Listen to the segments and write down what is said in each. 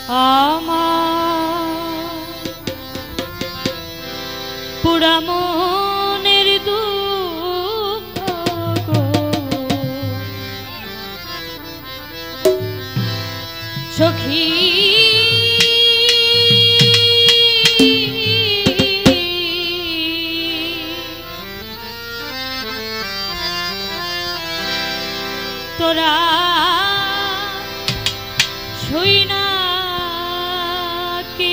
আমার পুরা মনের দুঃখ গো সখী তোরা শুই না কি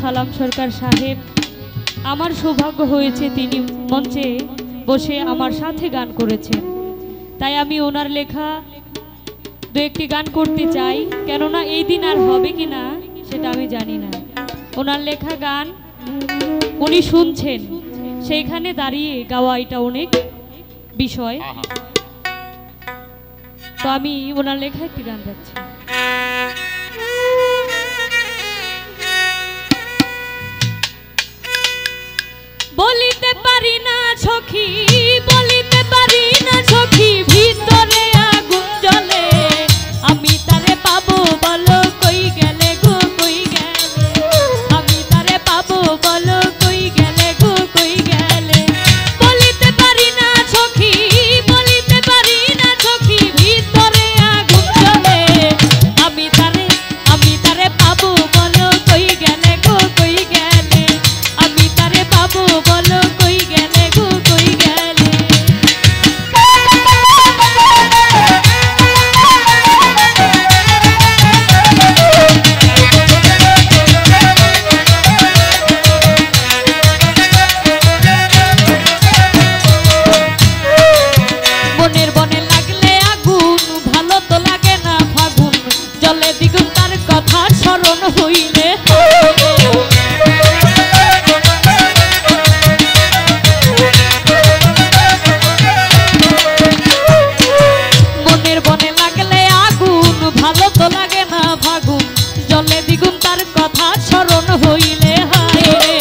সালাম সরকার সাহেব, আমার সৌভাগ্য হয়েছে তিনি মঞ্চে বসে আমার সাথে গান করেছেন, তাই আমি ওনার লেখা দু একটি গান করতে চাই। কেননা এই দিন আর হবে কি না সেটা আমি জানি না। ওনার লেখা গান উনি শুনছেন, সেইখানে দাঁড়িয়ে গাওয়া এটা অনেক বিষয়। তো আমি ওনার লেখা একটি গান গাচ্ছি। বলিতে পারি না সখী, বলিতে পারি না সখী, ভিতরে আগুন জ্বলে, আমি তারে পাবো বলো কই গেলে গো কই গেলে, আমি তারে পাবো বলো কই গেলে গো কই গেলে। বলিতে পারি না সখী, বলিতে পারি না সখী, ভিতরে আগুন জ্বলে, আমি তারে পাবো বলো কই গেলে গো কই গেলে, আমি তারে পাবো বলো কই গেলে গো কই গেলে। মনের বনে লাগলে আগুন, ভালো তো লাগে না ফাগুন, জলে দ্বিগুণ তার কথা স্মরণ হইলে। মনের বনে লাগলে আগুন, ভালো তো লাগে না ফাগুন, জলে দ্বিগুণ তার কথা স্মরণ হইলে। হায় রে,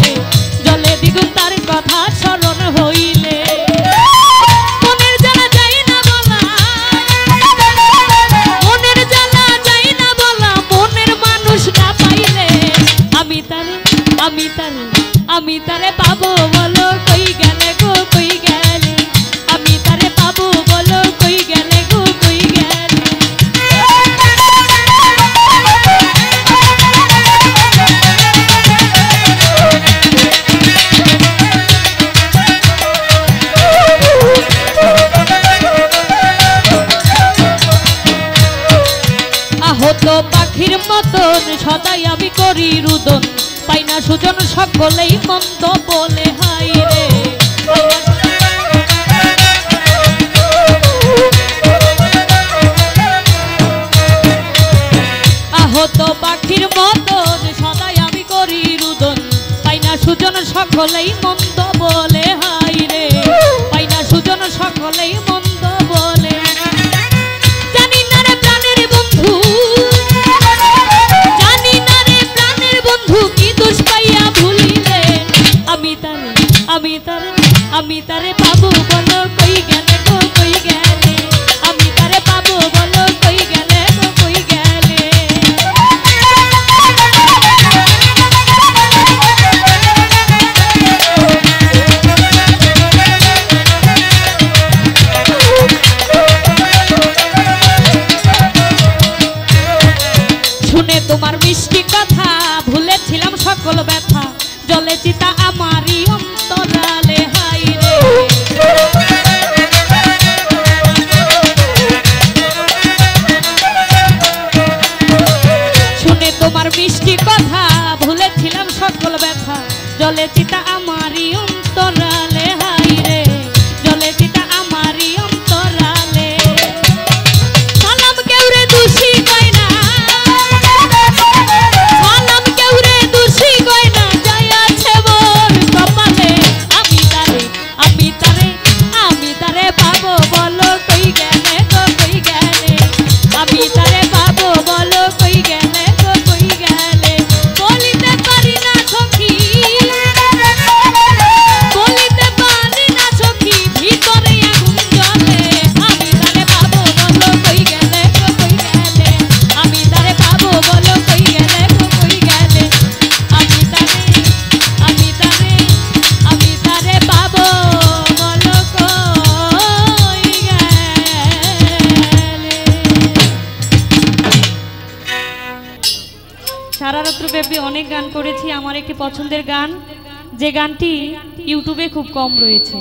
জলে দ্বিগুণ তার কথা স্মরণ হইলে। মনের জ্বালা যায় না বলা, মনের জ্বালা যায় না বলা, মনের মানুষ না পাইলে, আমি তারে পাবো বলো কই গেলে গো কই গেলে, আমি তারে পাবো বলো কই গেলে গো কই গেলে। আহত পাখির মতন সদাই আমি করি রুদন, পাই না সুজন সকলেই মন্দ বলে। হাই রে, আহত পাখির মতন সদাই আমি করি রুদন, পাই না সুজন সকলেই মন্দ বলে। হাই রে, পাই না সুজন সকলেই মন্দ বলে। জানি না রে প্রাণের বন্ধু, জানি না রে প্রাণের বন্ধু, কি দোষ পাইয়া ভুলিলে, আমি তারে পাবো বলো কই গেলে গো কই গেলে, আমি তারে পাবো বলো কই গেলে গো কই গেলে। শুনে তোমার মিষ্টি কথা ভুলেছিলাম সকল ব্যথা, জলে চিতা আমারই অন্তরালে। হাই রে, শুনে তোমার মিষ্টি কথা ভুলেছিলাম সকল ব্যথা, জলে চিতা আমারই অন্তরালে। হাই রে, জলে চিতা আমারই অন্তরালে। সালাম কেউরে দোষী কয় না, সালাম কেউরে দোষী কয় না, যাই আছে মোর কপালে, আমি তারে পাবো বলো কই গেলে গো কই গেলে, আমি তারে পাবো বলো কই গেলে গো কই গেলে। বলিতে পারি না সখী, বলিতে পারি না সখী, ভিতরে আগুন জ্বলে, আমি তারে পাবো বলো কই গেলে গো কই গেলে, আমি তারে পাবো বলো কই গেলে গো কই গেলে, আমি তারে পাবো বলো কই গেলে। সারা রাত্র ব্যাপী অনেক গান করেছি। আমার একটি পছন্দের গান, যে গানটি ইউটিউবে খুব কম রয়েছে,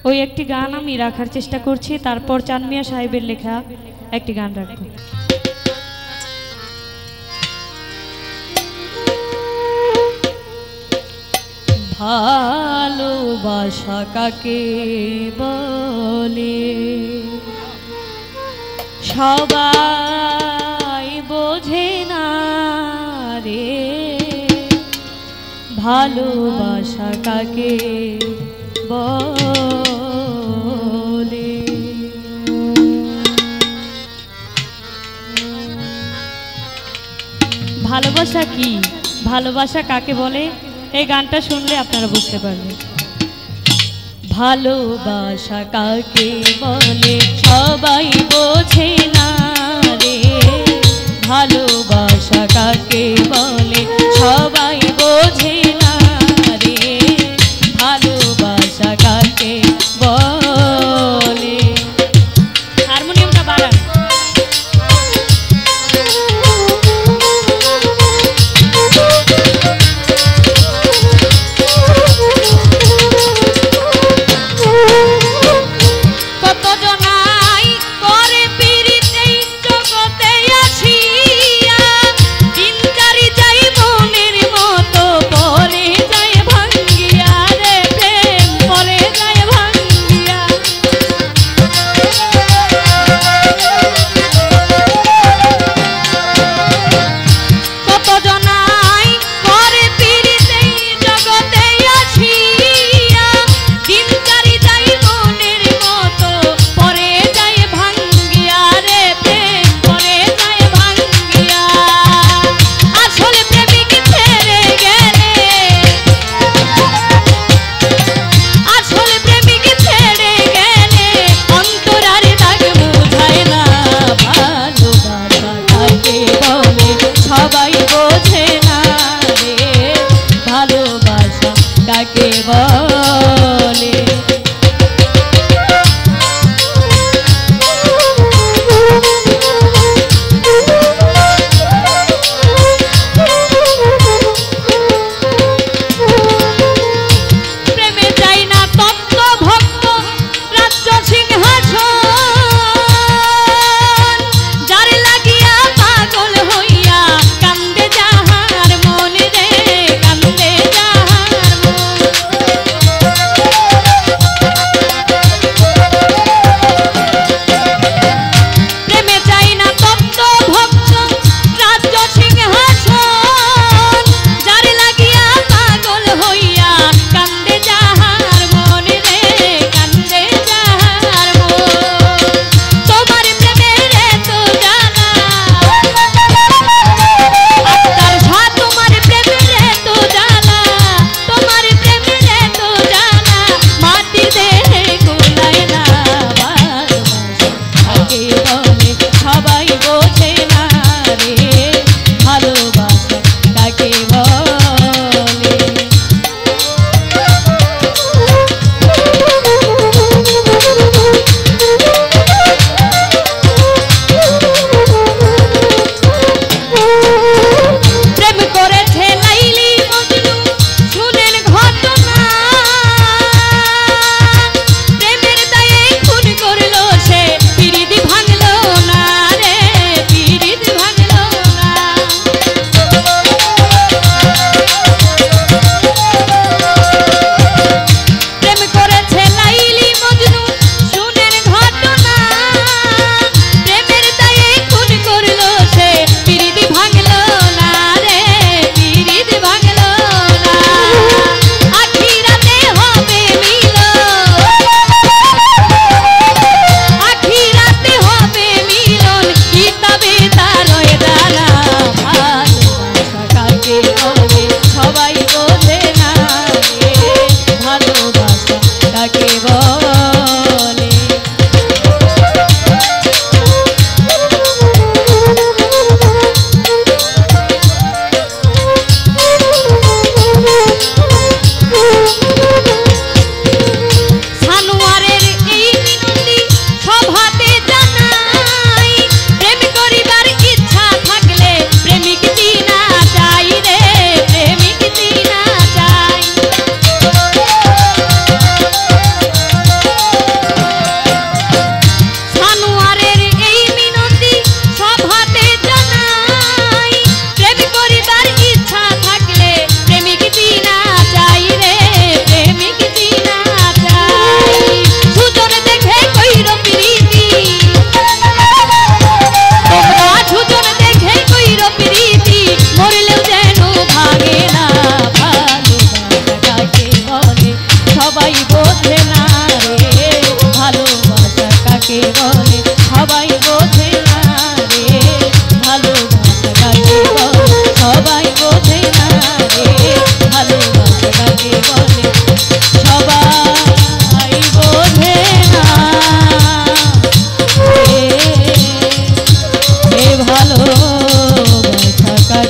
ওই একটি গান আমি রাখার চেষ্টা করছি। তারপর চাঁদ মিয়া সাহেবের লেখা একটি গান রাখবো। ভালোবাসা কাকে বলে সবাই বোঝে না রে, ভালোবাসা কাকে বলে। ভালোবাসা কি, ভালোবাসা কাকে বলে, এই গানটা শুনলে আপনারা বুঝতে পারবেন। ভালোবাসা কাকে বলে সবাই বোঝে না রে, ভালোবাসা কাকে বলে সবাই বোঝে না রে, ভালোবাসা কাকে বলে। হারমোনিয়ামটা বাড়ান।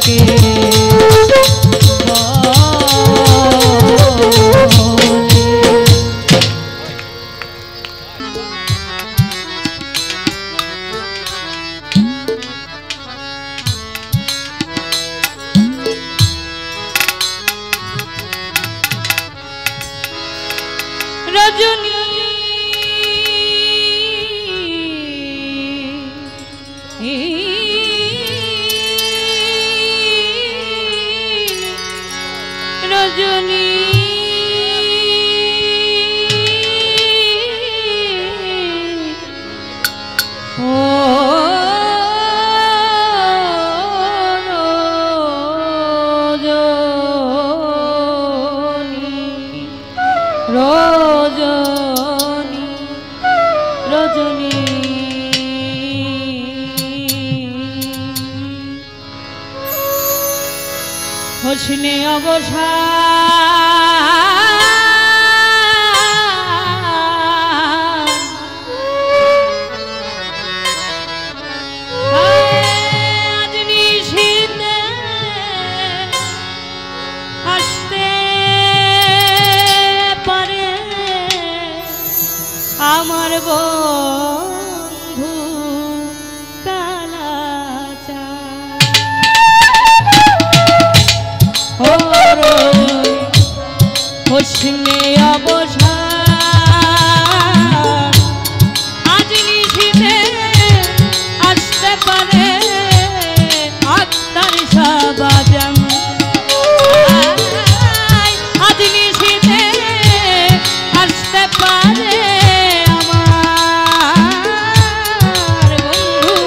থাকে রজনী রজনী ও রজনী রজনী হোসনে অবসান আজ নিশীথে আসতে পারে আমার বন্ধু হোসনে অবসান আজ নিশীথে আসতে পারে আক্তার শাহবাজান আজ নিশীথে আসতে পারে আমার বন্ধু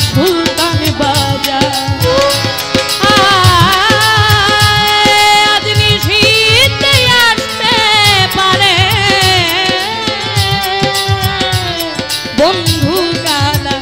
সুলতান বাজার আজ নিশীথে আসতে পারে বন্ধু কালা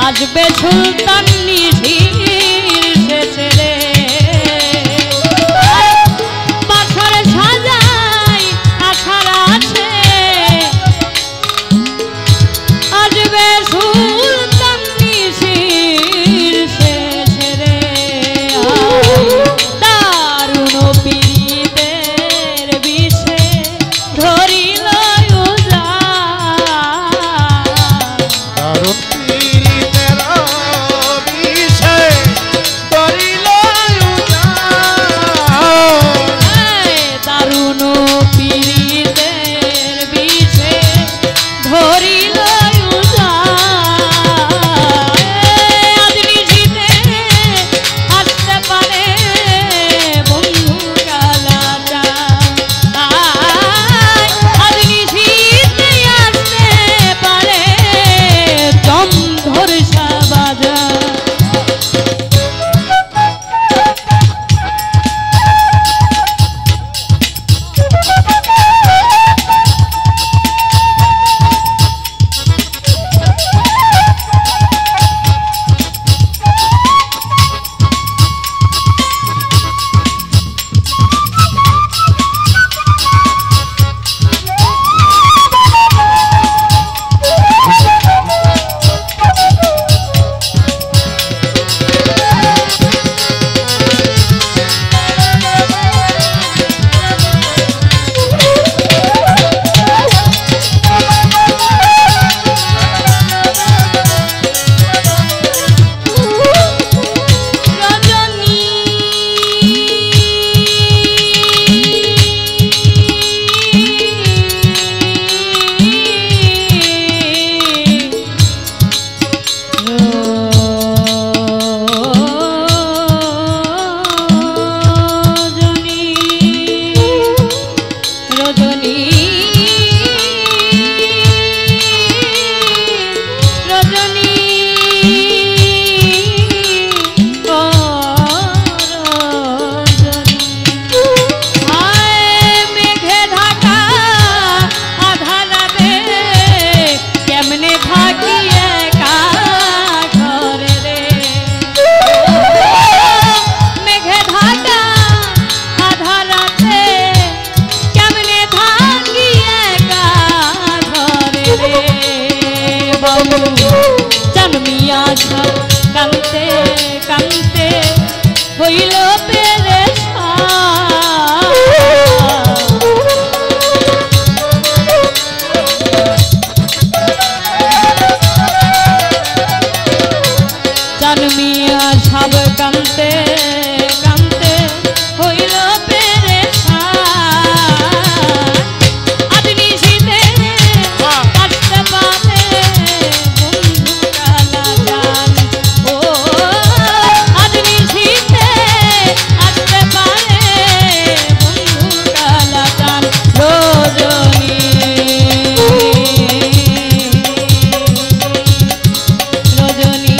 আসবে সুলতান নিশির শেষে রে বাছর সাজাই আশার আছে আসবে সুলতান নিশির শেষে রে দারুণ পীড়িতের বিষে ধরিল উজাড় দারুণ সব কান্তে কান্তে হইল পেরেশান জান মিয়া সব কান্তে কান্তে হইল পেরেশান আজ নিশিতে আসতে পারে বন্ধু কালা জান ও আজ নিশিতে আসতে পারে বন্ধু কালা জান রজনী রজনী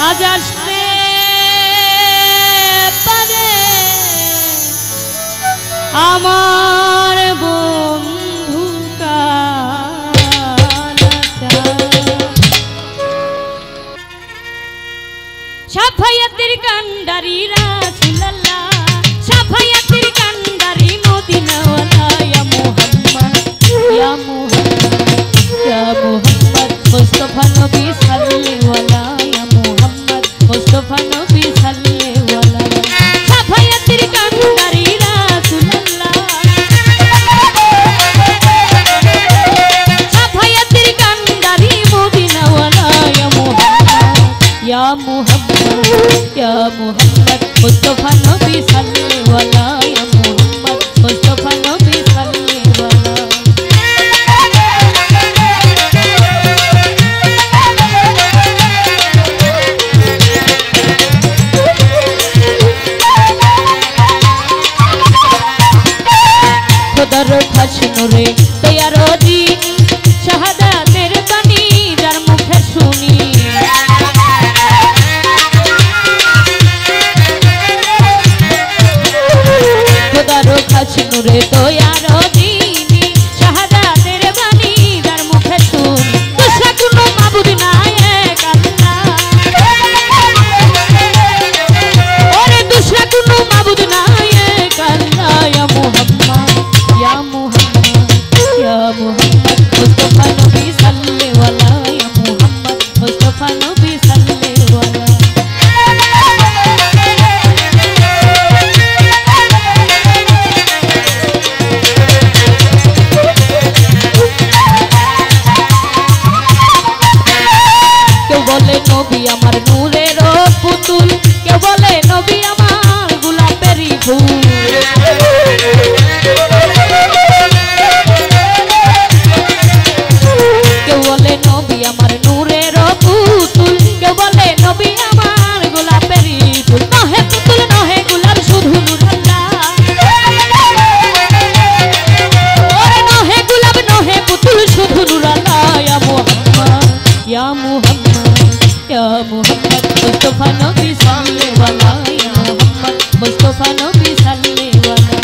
আজ আসতে পারে আমার বন্ধু সাফায়াতের কান্ডারি রাসূলুল্লাহ সাফায়াতের কান্ডারি মদিনাওয়ালা ইয়া মুহাম্মদ ইয়া মুহাম্মদ ইয়া মুহাম্মদ মুস্তাফা নবী সাল্লাল্লাহু মুস্তাফা নবী সাল্লাল্লাহু সাফায়াতের কান্ডারি রাসূলুল্লাহ সাফায়াতের কান্ডারি মদিনাওয়ালা ইয়া মুহাম্মদ ইয়া মুহাম্মদ মুস্তাফা নবী সাল্লাল্লাহু ইয়া মুহাম্মদ মুস্তাফা নবী সাল্লাল্লাহু খোদার খাস নূরে তৈয়ার জিনি শাহাদাতের বাণী যার মুখে শুনি খোদার খাস নূরে তৈয়ার জিনি শাহাদাতের বাণী যার মুখে শুনি দোসরা কোনো মাবুদ নাই এক আল্লাহ ওরে দোসরা কোনো মাবুদ নাই এক আল্লাহ ইয়া মুহাম্মদ ইয়া মুহাম্মদ ইয়া মুহাম্মদ মুস্তাফা নবী সাল্লাল্লাহু ইয়া মুহাম্মদ মুস্তাফা নবী সাল্লাল্লাহু কেউ বলে নবী আমার নূরের পুতুল কেউ বলে নবী আমার গোলাপেরই ফুল কেউ বলে নবী আমার নূরের পুতুল কেউ বলে নবী আমার গোলাপেরই ফুল নহে পুতুল নহে গোলাপ শুধু নূরুল্লাহ ওরে নহে গোলাপ নহে পুতুল শুধু নূরুল্লাহ ইয়া মুহাম্মদ ইয়া মুহাম্মদ ইয়া মুহাম্মদ মুস্তাফা নবী সাল্লাল্লাহু ইয়া মুহাম্মদ মুস্তাফা নবী সাল্লাল্লাহু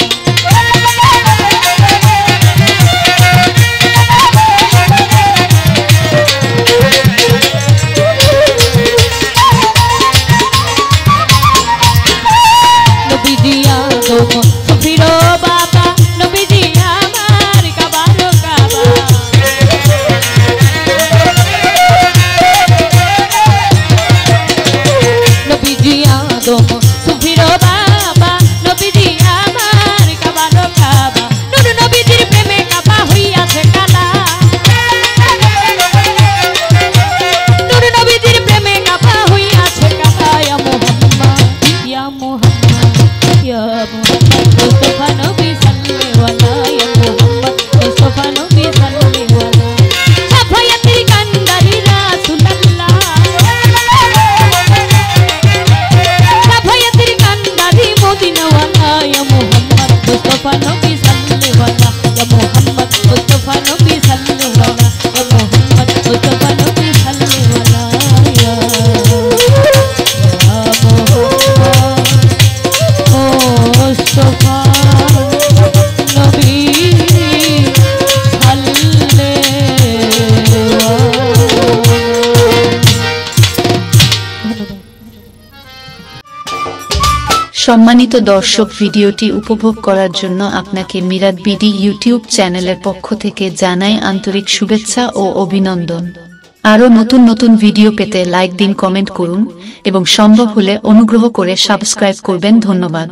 নবীজি আদম সুফিরো বাবা নবীজি আমার কাবারো কাবা নবীজি আদম সুফিরো বাবা সম্মানিত দর্শক, ভিডিওটি উপভোগ করার জন্য আপনাকে মিরাত বিডি ইউটিউব চ্যানেলের পক্ষ থেকে জানাই আন্তরিক শুভেচ্ছা ও অভিনন্দন। আরও নতুন নতুন ভিডিও পেতে লাইক দিন, কমেন্ট করুন এবং সম্ভব হলে অনুগ্রহ করে সাবস্ক্রাইব করবেন। ধন্যবাদ।